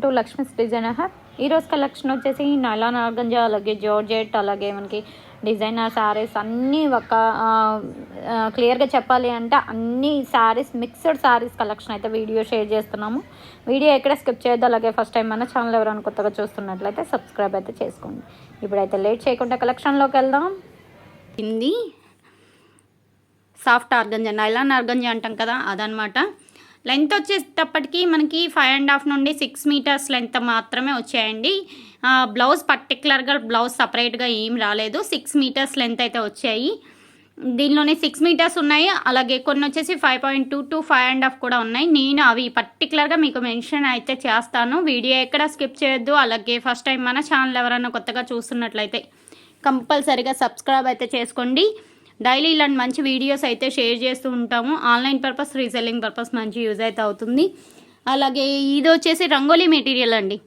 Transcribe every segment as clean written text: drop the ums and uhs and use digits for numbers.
To Lakshmi's designer hub. ఈరోజు collection వచ్చేసి nylon organza, అలాగే జార్జెట్, అలాగే మనకి డిజైనర్ శారీస్ అన్నీ ఒక క్లియర్గా చెప్పాలి అంటే అన్ని శారీస్ మిక్స్డ్ శారీస్ కలెక్షన్ అయితే వీడియో షేర్ చేస్తున్నాము. వీడియో ఎక్కడ స్కిప్ చేయొద్దు. అలాగే ఫస్ట్ టైం మన ఛానల్ ఎవరైనా కొత్తగా చూస్తున్నట్లయితే సబ్స్క్రైబ్ అయితే చేసుకోండి. ఇప్పుడైతే లేట్ చేయకుండా కలెక్షన్లోకి వెళ్దాం. Hindi soft organza, nylon organza అంటాం కదా, అదనమాట. లెంత్ వచ్చేటప్పటికి మనకి 5.5 నుండి 6 మీటర్స్ లెంత్ మాత్రమే వచ్చాయండి. బ్లౌజ్ పర్టికులర్గా బ్లౌజ్ సపరేట్గా ఏం రాలేదు. 6 మీటర్స్ లెంత్ అయితే వచ్చాయి. దీనిలోనే 6 మీటర్స్ ఉన్నాయి, అలాగే కొన్ని వచ్చేసి 5.2 to 5.5 కూడా ఉన్నాయి. నేను అవి పర్టికులర్గా మీకు మెన్షన్ అయితే చేస్తాను. వీడియో ఎక్కడ స్కిప్ చేయొద్దు. అలాగే ఫస్ట్ టైం మన ఛానల్ ఎవరైనా కొత్తగా చూస్తున్నట్లయితే కంపల్సరీగా సబ్స్క్రైబ్ అయితే చేసుకోండి. డైలీ ఇలాంటి మంచి వీడియోస్ అయితే షేర్ చేస్తూ ఉంటాము. ఆన్లైన్ పర్పస్, రీసెల్లింగ్ పర్పస్ మంచి యూజ్ అయితే అవుతుంది. అలాగే ఇది వచ్చేసి రంగోలీ మెటీరియల్ అండి.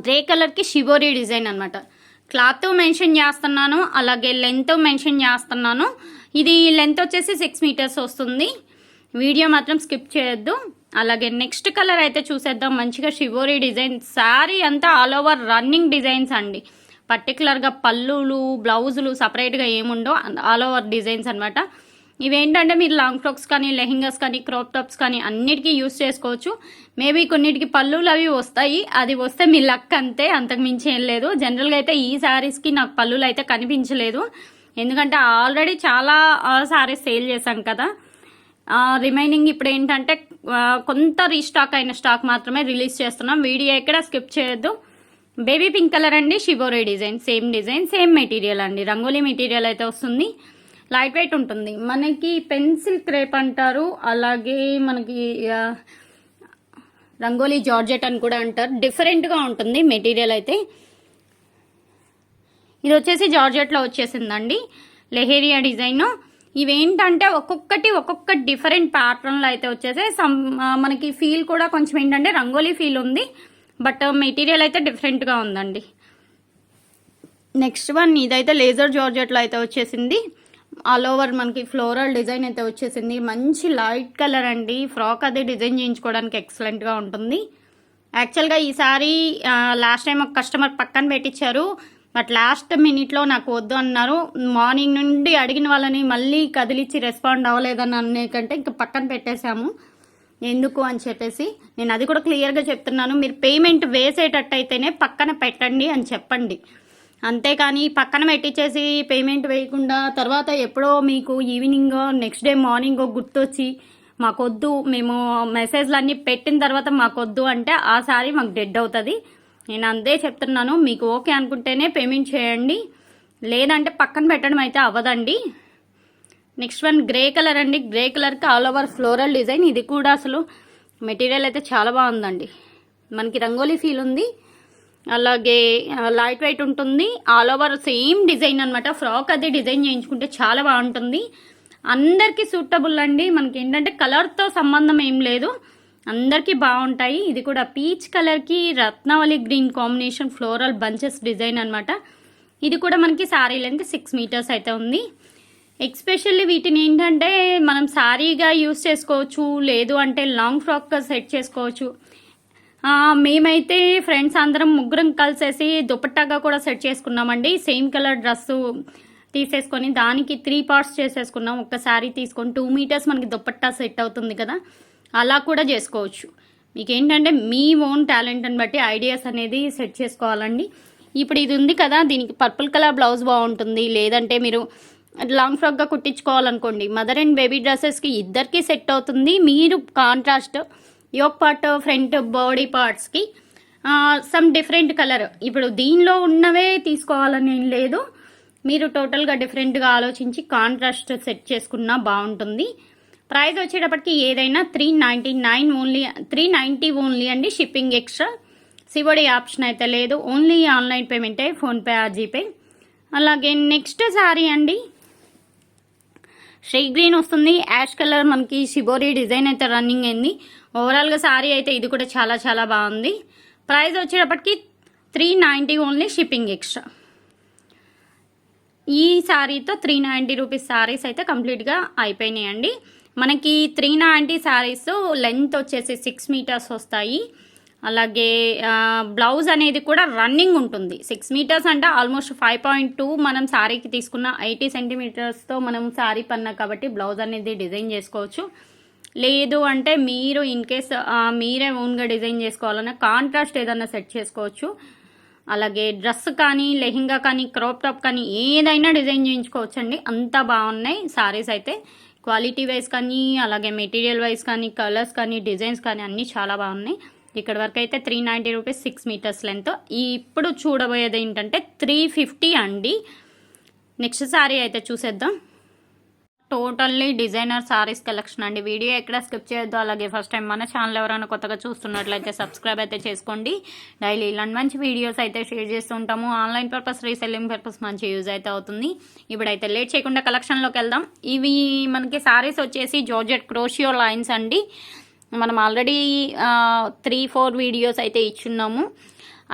గ్రే కలర్కి షిబోరీ డిజైన్ అనమాట. క్లాత్ మెన్షన్ చేస్తున్నాను, అలాగే లెంత్ మెన్షన్ చేస్తున్నాను. ఇది లెంత్ వచ్చేసి 6 మీటర్స్ వస్తుంది. వీడియో మాత్రం స్కిప్ చేయొద్దు. అలాగే నెక్స్ట్ కలర్ అయితే చూసేద్దాం. మంచిగా షిబోరీ డిజైన్, శారీ అంతా ఆల్ ఓవర్ రన్నింగ్ డిజైన్స్ అండి. పర్టికులర్గా పళ్ళులు, బ్లౌజులు సపరేట్గా ఏముండో, ఆల్ ఓవర్ డిజైన్స్ అనమాట. ఇవేంటంటే మీరు లాంగ్ ఫ్రాక్స్ కానీ, లెహెంగాస్ కానీ, క్రాప్ టాప్స్ కానీ అన్నిటికీ యూస్ చేసుకోవచ్చు. మేబీ కొన్నిటికి పళ్ళులు అవి వస్తాయి, అది వస్తే మీ లక్ అంతే, అంతకు మించి ఏం లేదు. జనరల్గా అయితే ఈ శారీస్కి నాకు పళ్ళులు అయితే కనిపించలేదు, ఎందుకంటే ఆల్రెడీ చాలా శారీస్ సేల్ చేశాం కదా. రిమైనింగ్ ఇప్పుడు ఏంటంటే కొంత రీస్టాక్ అయిన స్టాక్ మాత్రమే రిలీజ్ చేస్తున్నాం. వీడియో ఎక్కడ స్కిప్ చేయొద్దు. బేబీ పింక్ కలర్ అండి, షిబోరీ డిజైన్, సేమ్ మెటీరియల్ అండి. రంగోలీ మెటీరియల్ అయితే వస్తుంది. లైట్ వెయిట్ ఉంటుంది. మనకి పెన్సిల్ క్రేప్ అంటారు, అలాగే మనకి రంగోలీ జార్జెట్ అని కూడా అంటారు. డిఫరెంట్గా ఉంటుంది మెటీరియల్ అయితే. ఇది వచ్చేసి జార్జెట్లో వచ్చేసిందండి, లెహేరియా డిజైన్. ఇవేంటంటే ఒక్కొక్క డిఫరెంట్ ప్యాటర్న్లో అయితే వచ్చేసి మనకి ఫీల్ కూడా కొంచెం ఏంటంటే రంగోలీ ఫీల్ ఉంది, బట్ మెటీరియల్ అయితే డిఫరెంట్గా ఉందండి. నెక్స్ట్ వన్ ఇదైతే లేజర్ జార్జెట్లో అయితే వచ్చేసింది. ఆల్ ఓవర్ మనకి ఫ్లోరల్ డిజైన్ అయితే వచ్చేసింది. మంచి లైట్ కలర్ అండి. ఫ్రాక్ అది డిజైన్ చేయించుకోవడానికి ఎక్సలెంట్గా ఉంటుంది. యాక్చువల్గా ఈ సారీ లాస్ట్ టైం ఒక కస్టమర్ పక్కన పెట్టించారు, బట్ లాస్ట్ మినిట్లో నాకు వద్దు అన్నారు. మార్నింగ్ నుండి అడిగిన వాళ్ళని మళ్ళీ కదిలిచ్చి రెస్పాండ్ అవ్వలేదని అనే కంటే ఇంకా పక్కన పెట్టేశాము. ఎందుకు అని చెప్పేసి నేను అది కూడా క్లియర్గా చెప్తున్నాను. మీరు పేమెంట్ వేసేటట్టు అయితేనే పక్కన పెట్టండి అని చెప్పండి. అంతేకాని పక్కన పెట్టించేసి పేమెంట్ వేయకుండా తర్వాత ఎప్పుడో మీకు ఈవినింగ్ నెక్స్ట్ డే మార్నింగ్ గుర్తొచ్చి మాకొద్దు, మేము మెసేజ్లు అన్నీ పెట్టిన తర్వాత మాకొద్దు అంటే ఆ సారీ మాకు డెడ్ అవుతుంది. నేను అంతే చెప్తున్నాను. మీకు ఓకే అనుకుంటేనే పేమెంట్ చేయండి, లేదంటే పక్కన పెట్టడం అయితే అవ్వదండి. నెక్స్ట్ వన్ గ్రే కలర్ అండి. గ్రే కలర్కి ఆల్ ఓవర్ ఫ్లోరల్ డిజైన్. ఇది కూడా అసలు మెటీరియల్ అయితే చాలా బాగుందండి. మనకి రంగోలీ ఫీల్ ఉంది, అలాగే లైట్ వెయిట్ ఉంటుంది. ఆల్ ఓవర్ సేమ్ డిజైన్ అనమాట. ఫ్రాక్ అది డిజైన్ చేయించుకుంటే చాలా బాగుంటుంది. అందరికీ సూటబుల్ అండి. మనకి ఏంటంటే కలర్తో సంబంధం ఏం లేదు, అందరికీ బాగుంటాయి. ఇది కూడా పీచ్ కలర్కి రత్నావళి green combination floral bunches design అనమాట. ఇది కూడా మనకి శారీ లెంత్ 6 మీటర్స్ అయితే ఉంది. ఎక్స్పెషల్లీ వీటిని ఏంటంటే మనం శారీగా యూస్ చేసుకోవచ్చు, లేదు అంటే లాంగ్ ఫ్రాక్గా సెట్ చేసుకోవచ్చు. మేమైతే ఫ్రెండ్స్ అందరం ముగ్గురం కలిసేసి దుపట్టాగా కూడా సెట్ చేసుకున్నామండి. సేమ్ కలర్ డ్రెస్సు తీసేసుకొని దానికి 3 పార్ట్స్ చేసేసుకున్నాం. ఒక శారీ తీసుకొని 2 మీటర్స్ మనకి దుపట్టా సెట్ అవుతుంది కదా, అలా కూడా చేసుకోవచ్చు. మీకు ఏంటంటే మీ ఓన్ టాలెంట్ని బట్టి ఐడియాస్ అనేది సెట్ చేసుకోవాలండి. ఇప్పుడు ఇది ఉంది కదా, దీనికి పర్పుల్ కలర్ బ్లౌజ్ బాగుంటుంది, లేదంటే మీరు లాంగ్ ఫ్రాక్గా కుట్టించుకోవాలనుకోండి. మదర్ అండ్ బేబీ డ్రెస్సెస్కి ఇద్దరికి సెట్ అవుతుంది. మీరు contrast yoke part, front body పార్ట్స్కి సమ్ డిఫరెంట్ కలర్, ఇప్పుడు దీనిలో ఉన్నవే తీసుకోవాలని ఏం లేదు. మీరు టోటల్గా డిఫరెంట్గా ఆలోచించి కాంట్రాస్ట్ సెట్ చేసుకున్నా బాగుంటుంది. ప్రైస్ వచ్చేటప్పటికి ఏదైనా 399 ఓన్లీ, 390 ఓన్లీ అండి. షిప్పింగ్ ఎక్స్ట్రా, సివోడి ఆప్షన్ అయితే లేదు. ఓన్లీ ఆన్లైన్ పేమెంటే, ఫోన్పే ఆర్ జీపే. అలాగే నెక్స్ట్ శారీ అండి, షీ గ్రీన్ వస్తుంది. యాష్ కలర్ మనకి షిబోరీ డిజైన్ అయితే రన్నింగ్ అయింది. ఓవరాల్గా శారీ అయితే ఇది కూడా చాలా చాలా బాగుంది. ప్రైస్ వచ్చేటప్పటికి 390 ఓన్లీ, షిప్పింగ్ ఎక్స్ట్రా. ఈ శారీతో 390 రూపీస్ శారీస్ అయితే కంప్లీట్గా అయిపోయినాయండి. మనకి 390 శారీస్ లెంత్ వచ్చేసి 6 మీటర్స్ వస్తాయి. అలాగే బ్లౌజ్ అనేది కూడా రన్నింగ్ ఉంటుంది. 6 మీటర్స్ అంటే ఆల్మోస్ట్ 5.2 మనం శారీకి తీసుకున్న 80 సెంటీమీటర్స్తో మనం శారీ పన్నా కాబట్టి బ్లౌజ్ అనేది డిజైన్ చేసుకోవచ్చు. లేదు అంటే మీరు ఇన్ కేస్ మీరే ఓన్గా డిజైన్ చేసుకోవాలన్నా కాంట్రాస్ట్ ఏదన్నా సెట్ చేసుకోవచ్చు. అలాగే డ్రెస్ కానీ లెహెంగా కానీ క్రాప్ టాప్ కానీ ఏదైనా డిజైన్ చేయించుకోవచ్చు అండి. అంతా బాగున్నాయి శారీస్ అయితే. క్వాలిటీ వైజ్ కానీ అలాగే మెటీరియల్ వైజ్ కానీ కలర్స్ కానీ డిజైన్స్ కానీ అన్నీ చాలా బాగున్నాయి. ఇక్కడ వరకు అయితే 390 రూపీస్ 6 మీటర్స్ లెంత్. ఇప్పుడు చూడబోయేది ఏంటంటే 350 అండి. నెక్స్ట్ శారీ అయితే చూసేద్దాం. టోటల్లీ డిజైనర్ సారీస్ కలెక్షన్ అండి. వీడియో ఎక్కడ స్కిప్ చేయొద్దు. అలాగే ఫస్ట్ టైం మన ఛానల్ ఎవరైనా కొత్తగా చూస్తున్నట్లయితే సబ్స్క్రైబ్ అయితే చేసుకోండి. డైలీ ఇలాంటి మంచి వీడియోస్ అయితే షేర్ చేస్తూ ఉంటాము. ఆన్లైన్ పర్పస్ రీసెల్లింగ్ పర్పస్ మంచి యూజ్ అయితే అవుతుంది. ఇప్పుడైతే లేట్ చేయకుండా కలెక్షన్లోకి వెళ్దాం. ఇవి మనకి సారీస్ వచ్చేసి జార్జెట్ క్రోషియో లైన్స్ అండి. మనం ఆల్రెడీ 3-4 వీడియోస్ అయితే ఇచ్చున్నాము.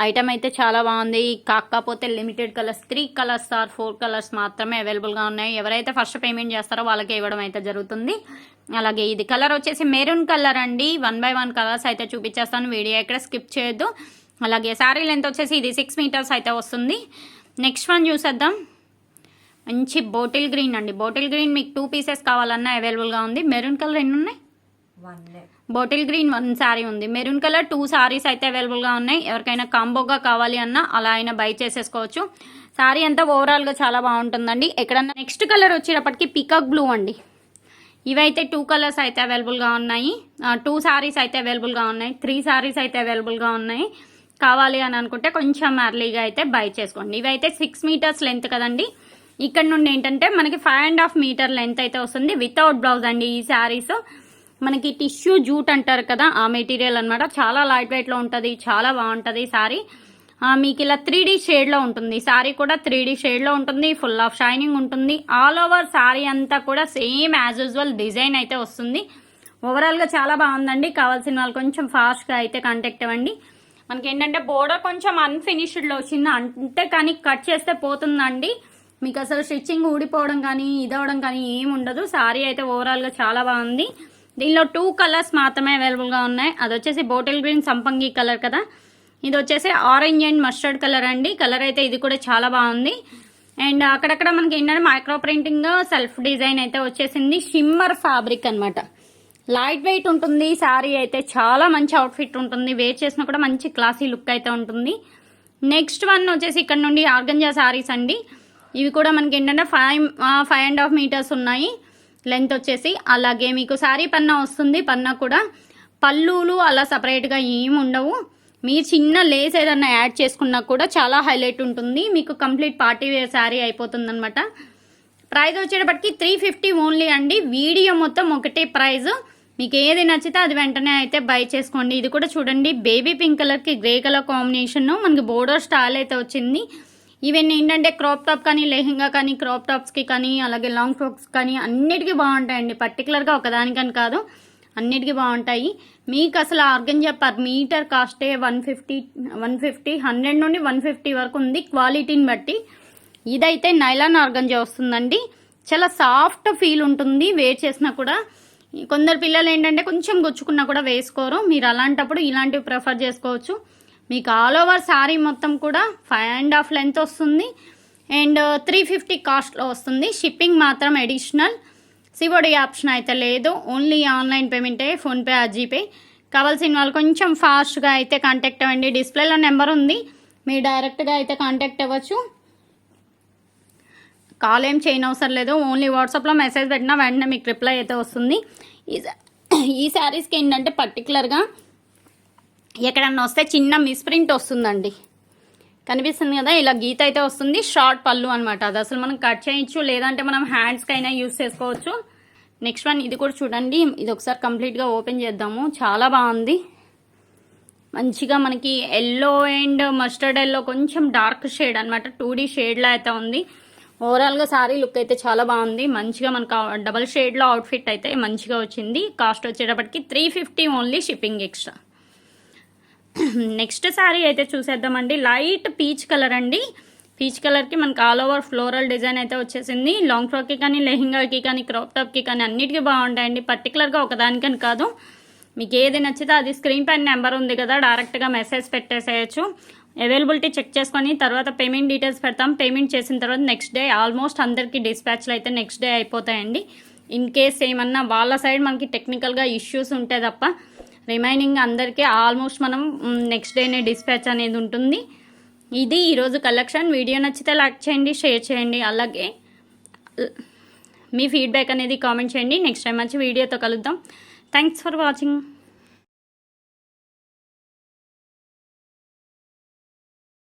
ఐటమ్ అయితే చాలా బాగుంది. కాకపోతే limited colours 3 colours or 4 colours మాత్రమే అవైలబుల్గా ఉన్నాయి. ఎవరైతే ఫస్ట్ పేమెంట్ చేస్తారో వాళ్ళకి ఇవ్వడం అయితే జరుగుతుంది. అలాగే ఇది కలర్ వచ్చేసి మెరూన్ కలర్ అండి. 1 by 1 కలర్స్ అయితే చూపించేస్తాను. వీడియో ఎక్కడ స్కిప్ చేయొద్దు. అలాగే శారీ లెంత్ వచ్చేసి ఇది 6 మీటర్స్ అయితే వస్తుంది. నెక్స్ట్ వన్ చూసేద్దాం. మంచి బాటిల్ గ్రీన్ అండి. బాటిల్ గ్రీన్ మీకు 2 పీసెస్ కావాలన్నా అవైలబుల్గా ఉంది. మెరూన్ కలర్ ఎన్ని ఉన్నాయి? బాటిల్ గ్రీన్ 1 శారీ ఉంది. మెరూన్ కలర్ 2 శారీస్ అయితే అవైలబుల్గా ఉన్నాయి. ఎవరికైనా కాంబోగా కావాలి అన్నా అలా అయినా బై చేసేసుకోవచ్చు. శారీ అంతా ఓవరాల్గా చాలా బాగుంటుందండి. ఎక్కడన్నా నెక్స్ట్ కలర్ వచ్చేటప్పటికి పికాక్ బ్లూ అండి. ఇవైతే 2 కలర్స్ అయితే అవైలబుల్గా ఉన్నాయి. 2 శారీస్ అయితే అవైలబుల్గా ఉన్నాయి. 3 శారీస్ అయితే అవైలబుల్గా ఉన్నాయి. కావాలి అని అనుకుంటే కొంచెం ఎర్లీగా అయితే బై చేసుకోండి. ఇవైతే 6 మీటర్స్ లెంత్ కదండి. ఇక్కడ నుండి ఏంటంటే మనకి 5.5 మీటర్ లెంత్ అయితే వస్తుంది. వితౌట్ బ్లౌజ్ అండి ఈ శారీస్. మనకి టిష్యూ జూట్ అంటారు కదా, ఆ మెటీరియల్ అనమాట. చాలా లైట్ వెయిట్లో ఉంటుంది. చాలా బాగుంటుంది శారీ. మీకు ఇలా 3D షేడ్లో ఉంటుంది. శారీ కూడా 3D షేడ్లో ఉంటుంది. ఫుల్ ఆఫ్ షైనింగ్ ఉంటుంది. ఆల్ ఓవర్ శారీ అంతా కూడా సేమ్ యాజ్ యూజువల్ డిజైన్ అయితే వస్తుంది. ఓవరాల్గా చాలా బాగుందండి. కావాల్సిన వాళ్ళు కొంచెం ఫాస్ట్గా అయితే కాంటాక్ట్ అవ్వండి. మనకి ఏంటంటే బోర్డర్ కొంచెం అన్ఫినిష్డ్లో వచ్చింది అంతే, కానీ కట్ చేస్తే పోతుందండి. మీకు అసలు స్టిచ్చింగ్ ఊడిపోవడం కానీ ఇదవడం కానీ ఏమి ఉండదు. శారీ అయితే ఓవరాల్గా చాలా బాగుంది. దీనిలో 2 కలర్స్ మాత్రమే అవైలబుల్గా ఉన్నాయి. అది వచ్చేసి బాటిల్ గ్రీన్ సంపంగి కలర్ కదా, ఇది వచ్చేసి ఆరెంజ్ అండ్ మస్టర్డ్ కలర్ అండి. కలర్ అయితే ఇది కూడా చాలా బాగుంది. అండ్ అక్కడక్కడ మనకి ఏంటంటే మైక్రో ప్రింటింగ్ సెల్ఫ్ డిజైన్ అయితే వచ్చేసింది. షిమ్మర్ ఫ్యాబ్రిక్ అనమాట. లైట్ వెయిట్ ఉంటుంది. శారీ అయితే చాలా మంచి అవుట్ఫిట్ ఉంటుంది. వేర్ చేసినా కూడా మంచి క్లాసీ లుక్ అయితే ఉంటుంది. నెక్స్ట్ వన్ వచ్చేసి ఇక్కడ నుండి ఆర్గంజా శారీస్ అండి. ఇవి కూడా మనకి ఏంటంటే 5.5 మీటర్స్ ఉన్నాయి లెంత్ వచ్చేసి. అలాగే మీకు శారీ పన్నా వస్తుంది. పన్నా కూడా పళ్ళులు అలా సపరేట్గా ఏమి ఉండవు. మీరు చిన్న లేస్ ఏదన్నా యాడ్ చేసుకున్నా కూడా చాలా హైలైట్ ఉంటుంది. మీకు కంప్లీట్ పార్టీ వేర్ శారీ అయిపోతుంది అనమాట. ప్రైస్ వచ్చేటప్పటికి 350 ఓన్లీ అండి. వీడియో మొత్తం ఒకటే ప్రైజ్. మీకు ఏది నచ్చితే అది వెంటనే అయితే బై చేసుకోండి. ఇది కూడా చూడండి, బేబీ పింక్ కలర్కి గ్రే కలర్ కాంబినేషన్. మనకి బోర్డర్ స్టైల్ అయితే వచ్చింది. ఇవన్నీ ఏంటంటే క్రాప్ టాప్ కానీ లెహెంగా కానీ క్రాప్ టాప్స్కి కానీ అలాగే లాంగ్ ఫ్రాక్స్ కానీ అన్నిటికీ బాగుంటాయండి. పర్టికులర్గా ఒకదానికని కాదు, అన్నిటికీ బాగుంటాయి. మీకు అసలు ఆర్గంజా పర్ మీటర్ కాస్టే 150, 100 నుండి 150 వరకు ఉంది క్వాలిటీని బట్టి. ఇదైతే నైలాన్ ఆర్గంజా వస్తుందండి. చాలా సాఫ్ట్ ఫీల్ ఉంటుంది వేర్ చేసినా కూడా. కొందరు పిల్లలు ఏంటంటే కొంచెం గుచ్చుకున్నా కూడా వేసుకోరు. మీరు అలాంటప్పుడు ఇలాంటివి ప్రిఫర్ చేసుకోవచ్చు. మీకు ఆల్ ఓవర్ శారీ మొత్తం కూడా 5.5 లెంత్ వస్తుంది. అండ్ 350 కాస్ట్లో వస్తుంది. షిప్పింగ్ మాత్రం అడిషనల్. సిఓడి ఆప్షన్ అయితే లేదు. ఓన్లీ ఆన్లైన్ పేమెంటే, ఫోన్పే ఆ జీపే. కావాల్సిన వాళ్ళు కొంచెం ఫాస్ట్గా అయితే కాంటాక్ట్ అవ్వండి. డిస్ప్లేలో నెంబర్ ఉంది, మీరు డైరెక్ట్గా అయితే కాంటాక్ట్ అవ్వచ్చు. కాల్ ఏం చేయనవసరం లేదు. ఓన్లీ వాట్సాప్లో మెసేజ్ పెట్టినా వెంటనే మీకు రిప్లై అయితే వస్తుంది. ఈ శారీస్కి ఏంటంటే పర్టికులర్గా ఎక్కడన్నా వస్తే చిన్న మిస్ప్రింట్ వస్తుందండి. కనిపిస్తుంది కదా, ఇలా గీత అయితే వస్తుంది. షార్ట్ పళ్ళు అనమాట. అది అసలు మనం కట్ చేయొచ్చు, లేదంటే మనం హ్యాండ్స్కి అయినా యూస్ చేసుకోవచ్చు. నెక్స్ట్ వన్ ఇది కూడా చూడండి. ఇది ఒకసారి కంప్లీట్గా ఓపెన్ చేద్దాము. చాలా బాగుంది. మంచిగా మనకి ఎల్లో అండ్ మస్టర్డ్ ఎల్లో కొంచెం డార్క్ షేడ్ అనమాట. 2D షేడ్లో అయితే ఉంది. ఓవరాల్గా శారీ లుక్ అయితే చాలా బాగుంది. మంచిగా మనకు డబల్ షేడ్లో అవుట్ఫిట్ అయితే మంచిగా వచ్చింది. కాస్ట్ వచ్చేటప్పటికి 350 only, shipping extra. Next sari అయితే చూసేద్దామండి. లైట్ పీచ్ కలర్ అండి. పీచ్ కలర్కి మనకి ఆల్ ఓవర్ ఫ్లోరల్ డిజైన్ అయితే వచ్చేసింది. లాంగ్ ఫ్రాక్కి కానీ లెహెంగాకి కానీ క్రాప్ టాప్కి కానీ అన్నిటికీ బాగుంటాయండి. పర్టికులర్గా ఒకదానికని కాదు. మీకు ఏది నచ్చితే అది స్క్రీన్ పైన నెంబర్ ఉంది కదా, డైరెక్ట్గా మెసేజ్ పెట్టేసేయచ్చు. అవైలబిలిటీ చెక్ చేసుకొని తర్వాత పేమెంట్ డీటెయిల్స్ పెడతాం. పేమెంట్ చేసిన తర్వాత నెక్స్ట్ డే ఆల్మోస్ట్ అందరికీ డిస్పాచ్లు అయితే నెక్స్ట్ డే అయిపోతాయండి. ఇన్ కేస్ ఏమన్నా వాళ్ళ సైడ్ మనకి టెక్నికల్గా ఇష్యూస్ ఉంటే తప్ప రిమైనింగ్ అందరికీ ఆల్మోస్ట్ మనం నెక్స్ట్ డేనే డిస్పాచ్ అనేది ఉంటుంది. ఇది ఈరోజు కలెక్షన్. వీడియో నచ్చితే లైక్ చేయండి, షేర్ చేయండి, అలాగే మీ ఫీడ్బ్యాక్ అనేది కామెంట్ చేయండి. నెక్స్ట్ టైం మంచి వీడియోతో కలుద్దాం. Thanks for watching.